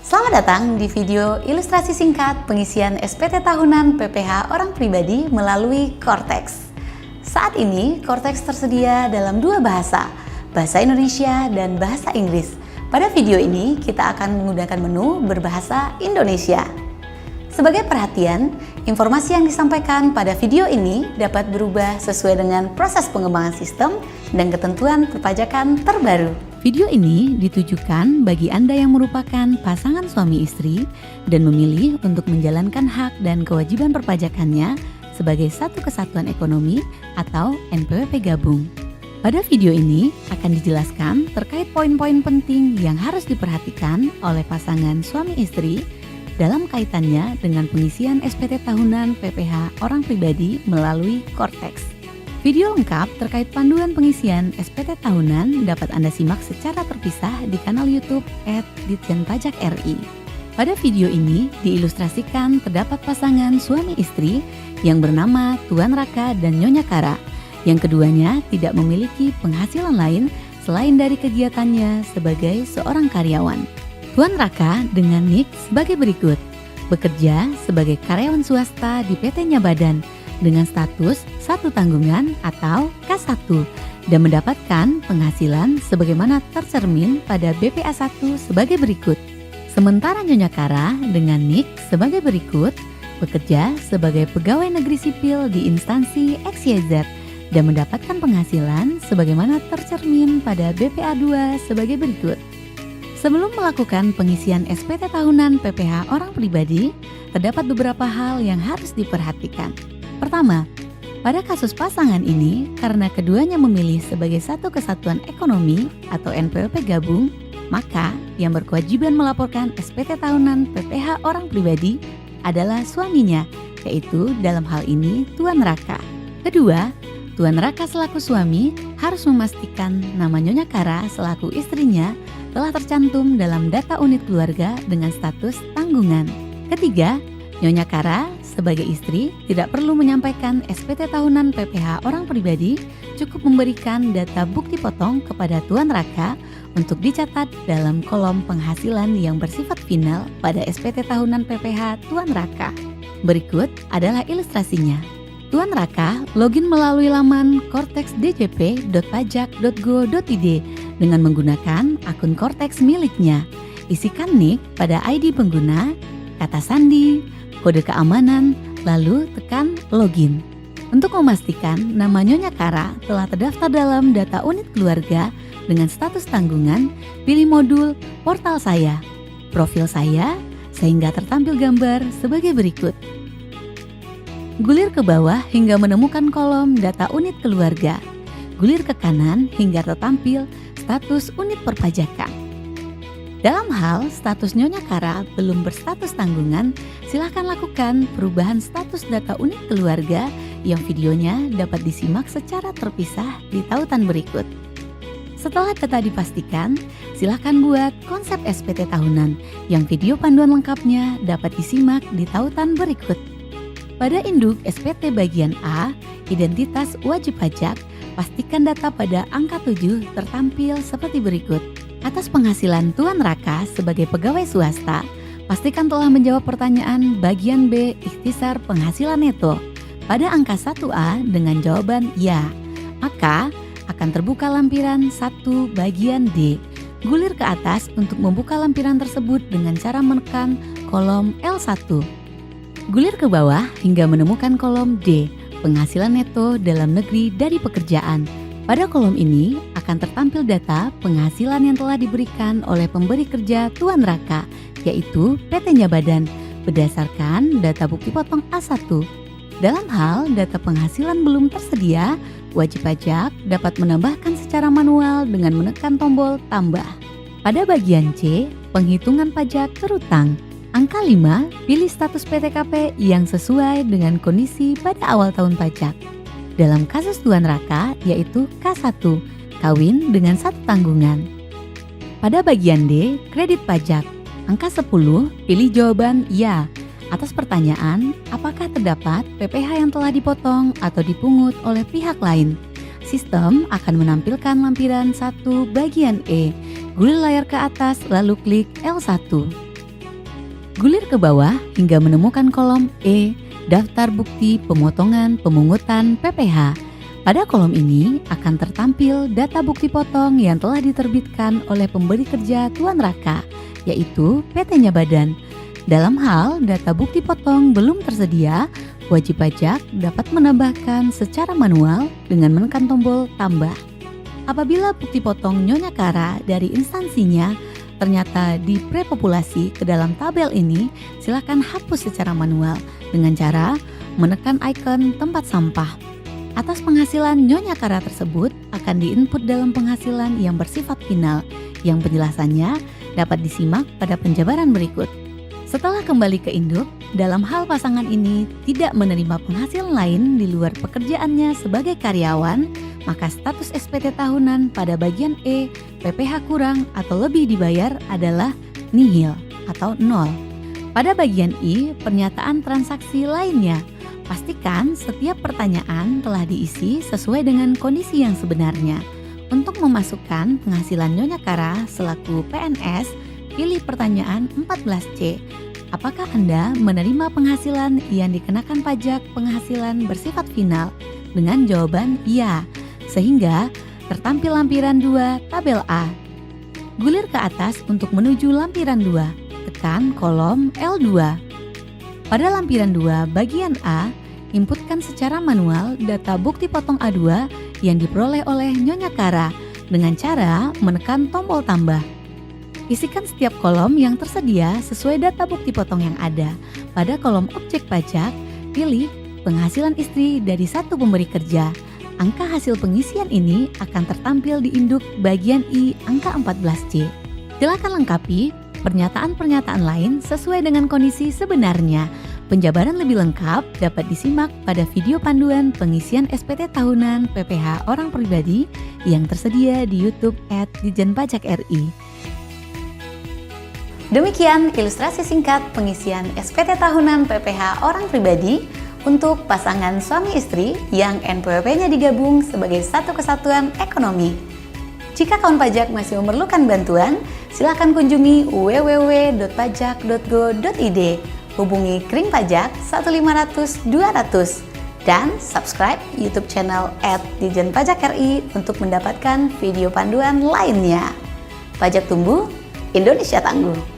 Selamat datang di video ilustrasi singkat pengisian SPT tahunan PPH orang pribadi melalui Cortex. Saat ini Cortex tersedia dalam dua bahasa, bahasa Indonesia dan bahasa Inggris. Pada video ini kita akan menggunakan menu berbahasa Indonesia. Sebagai perhatian, informasi yang disampaikan pada video ini dapat berubah sesuai dengan proses pengembangan sistem dan ketentuan perpajakan terbaru. Video ini ditujukan bagi Anda yang merupakan pasangan suami istri dan memilih untuk menjalankan hak dan kewajiban perpajakannya sebagai satu kesatuan ekonomi atau NPWP gabung. Pada video ini akan dijelaskan terkait poin-poin penting yang harus diperhatikan oleh pasangan suami istri dalam kaitannya dengan pengisian SPT tahunan PPH orang pribadi melalui Cortex. Video lengkap terkait panduan pengisian SPT tahunan dapat Anda simak secara terpisah di kanal YouTube @ditjenpajak.ri. Pada video ini diilustrasikan terdapat pasangan suami istri yang bernama Tuan Raka dan Nyonya Kara, yang keduanya tidak memiliki penghasilan lain selain dari kegiatannya sebagai seorang karyawan. Tuan Raka dengan NIK sebagai berikut: bekerja sebagai karyawan swasta di PT Nyabadan dengan status satu tanggungan atau K1 dan mendapatkan penghasilan sebagaimana tercermin pada BPA 1 sebagai berikut. Sementara Nyonya Kara dengan NIK sebagai berikut: bekerja sebagai pegawai negeri sipil di instansi XYZ dan mendapatkan penghasilan sebagaimana tercermin pada BPA 2 sebagai berikut. Sebelum melakukan pengisian SPT tahunan PPH orang pribadi, terdapat beberapa hal yang harus diperhatikan. Pertama, pada kasus pasangan ini, karena keduanya memilih sebagai satu kesatuan ekonomi atau NPWP gabung, maka yang berkewajiban melaporkan SPT tahunan PPH orang pribadi adalah suaminya, yaitu dalam hal ini Tuan Raka. Kedua, Tuan Raka selaku suami harus memastikan nama Nyonya Kara selaku istrinya telah tercantum dalam data unit keluarga dengan status tanggungan. Ketiga, Nyonya Kara sebagai istri tidak perlu menyampaikan SPT tahunan PPH orang pribadi, cukup memberikan data bukti potong kepada Tuan Raka untuk dicatat dalam kolom penghasilan yang bersifat final pada SPT tahunan PPH Tuan Raka. Berikut adalah ilustrasinya. Tuan Raka login melalui laman cortexdjp.pajak.go.id dengan menggunakan akun Cortex miliknya. Isikan NIK pada ID pengguna, kata sandi, kode keamanan, lalu tekan login. Untuk memastikan nama Nyonya Kara telah terdaftar dalam data unit keluarga dengan status tanggungan, pilih modul portal saya, profil saya, sehingga tertampil gambar sebagai berikut. Gulir ke bawah hingga menemukan kolom data unit keluarga. Gulir ke kanan hingga tertampil status unit perpajakan. Dalam hal status Nyonya Kara belum berstatus tanggungan, silakan lakukan perubahan status data unit keluarga yang videonya dapat disimak secara terpisah di tautan berikut. Setelah data dipastikan, silakan buat konsep SPT tahunan yang video panduan lengkapnya dapat disimak di tautan berikut. Pada induk SPT bagian A, identitas wajib pajak, pastikan data pada angka 7 tertampil seperti berikut. Atas penghasilan Tuan Raka sebagai pegawai swasta, pastikan telah menjawab pertanyaan bagian B ikhtisar penghasilan neto. Pada angka 1A dengan jawaban ya, maka akan terbuka lampiran 1 bagian D. Gulir ke atas untuk membuka lampiran tersebut dengan cara menekan kolom L1. Gulir ke bawah hingga menemukan kolom D, penghasilan neto dalam negeri dari pekerjaan. Pada kolom ini akan tertampil data penghasilan yang telah diberikan oleh pemberi kerja Tuan Raka, yaitu PT Nyabadan, berdasarkan data bukti potong A1. Dalam hal data penghasilan belum tersedia, wajib pajak dapat menambahkan secara manual dengan menekan tombol tambah. Pada bagian C, penghitungan pajak terutang. Angka 5, pilih status PTKP yang sesuai dengan kondisi pada awal tahun pajak. Dalam kasus Tuan Raka yaitu K1, kawin dengan satu tanggungan. Pada bagian D, kredit pajak. Angka 10, pilih jawaban ya atas pertanyaan apakah terdapat PPh yang telah dipotong atau dipungut oleh pihak lain. Sistem akan menampilkan lampiran 1 bagian E. Gulir layar ke atas lalu klik L1. Gulir ke bawah hingga menemukan kolom E, daftar bukti pemotongan pemungutan PPh. Pada kolom ini akan tertampil data bukti potong yang telah diterbitkan oleh pemberi kerja Tuan Raka, yaitu PT-nya Badan. Dalam hal data bukti potong belum tersedia, wajib pajak dapat menambahkan secara manual dengan menekan tombol tambah. Apabila bukti potong Nyonya Kara dari instansinya ternyata diprepopulasi ke dalam tabel ini, silakan hapus secara manual dengan cara menekan ikon tempat sampah. Atas penghasilan Nyonya Kara tersebut akan diinput dalam penghasilan yang bersifat final, yang penjelasannya dapat disimak pada penjabaran berikut. Setelah kembali ke induk, dalam hal pasangan ini tidak menerima penghasilan lain di luar pekerjaannya sebagai karyawan, maka status SPT tahunan pada bagian E, PPh kurang atau lebih dibayar adalah nihil atau nol. Pada bagian I, pernyataan transaksi lainnya. Pastikan setiap pertanyaan telah diisi sesuai dengan kondisi yang sebenarnya. Untuk memasukkan penghasilan Nyonya Kara selaku PNS, pilih pertanyaan 14C. Apakah Anda menerima penghasilan yang dikenakan pajak penghasilan bersifat final? Dengan jawaban iya, sehingga tertampil lampiran 2 tabel A. Gulir ke atas untuk menuju lampiran 2, tekan kolom L2. Pada lampiran 2 bagian A, inputkan secara manual data bukti potong A2 yang diperoleh oleh Nyonya Kara dengan cara menekan tombol tambah. Isikan setiap kolom yang tersedia sesuai data bukti potong yang ada. Pada kolom objek pajak, pilih penghasilan istri dari satu pemberi kerja. Angka hasil pengisian ini akan tertampil di induk bagian I angka 14C. Silakan lengkapi pernyataan-pernyataan lain sesuai dengan kondisi sebenarnya. Penjabaran lebih lengkap dapat disimak pada video panduan pengisian SPT tahunan PPh orang pribadi yang tersedia di YouTube @Ditjenpajak.ri. Demikian ilustrasi singkat pengisian SPT tahunan PPh orang pribadi untuk pasangan suami istri yang NPWP-nya digabung sebagai satu kesatuan ekonomi. Jika kawan pajak masih memerlukan bantuan, silakan kunjungi www.pajak.go.id, hubungi Kring Pajak 1500 200, dan subscribe YouTube channel @Ditjenpajak.ri untuk mendapatkan video panduan lainnya. Pajak tumbuh, Indonesia tangguh.